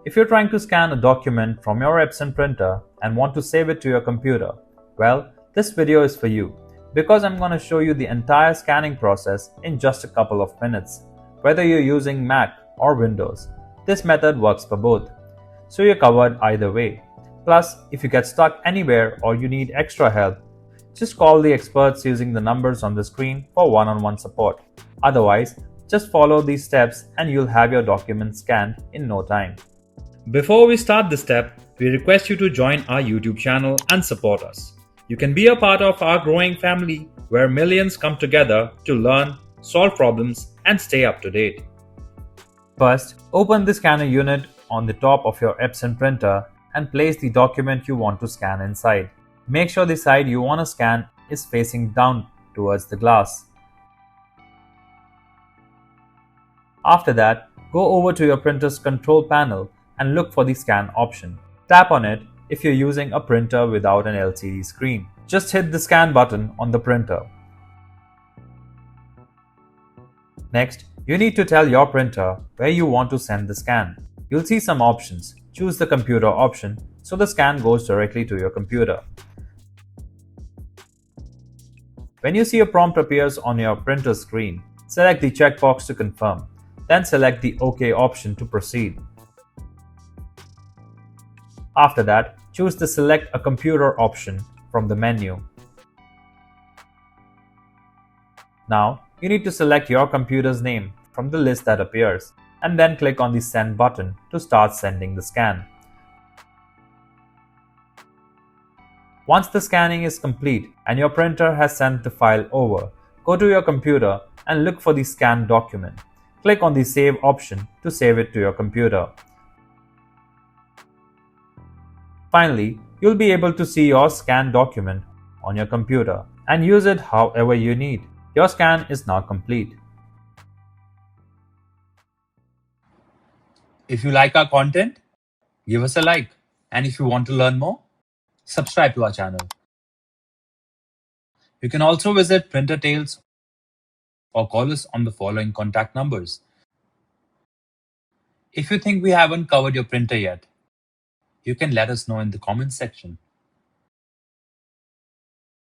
If you're trying to scan a document from your Epson printer and want to save it to your computer, well, this video is for you because I'm going to show you the entire scanning process in just a couple of minutes. Whether you're using Mac or Windows, this method works for both, so you're covered either way. Plus, if you get stuck anywhere or you need extra help, just call the experts using the numbers on the screen for one-on-one support. Otherwise, just follow these steps and you'll have your documents scanned in no time. Before we start this step, we request you to join our YouTube channel and support us. You can be a part of our growing family where millions come together to learn, solve problems, and stay up to date. First, open the scanner unit on the top of your Epson printer and place the document you want to scan inside. Make sure the side you want to scan is facing down towards the glass. After that, go over to your printer's control panel and look for the scan option. Tap on it if you're using a printer without an LCD screen. Just hit the scan button on the printer. Next, you need to tell your printer where you want to send the scan. You'll see some options. Choose the computer option so the scan goes directly to your computer. When you see a prompt appears on your printer screen, select the checkbox to confirm. Then select the OK option to proceed. After that, choose the Select a Computer option from the menu. Now, you need to select your computer's name from the list that appears, and then click on the Send button to start sending the scan. Once the scanning is complete and your printer has sent the file over, go to your computer and look for the scanned document. Click on the Save option to save it to your computer. Finally, you'll be able to see your scanned document on your computer and use it however you need. Your scan is now complete. If you like our content, give us a like. And if you want to learn more, subscribe to our channel. You can also visit Printer Tales or call us on the following contact numbers. If you think we haven't covered your printer yet, you can let us know in the comments section.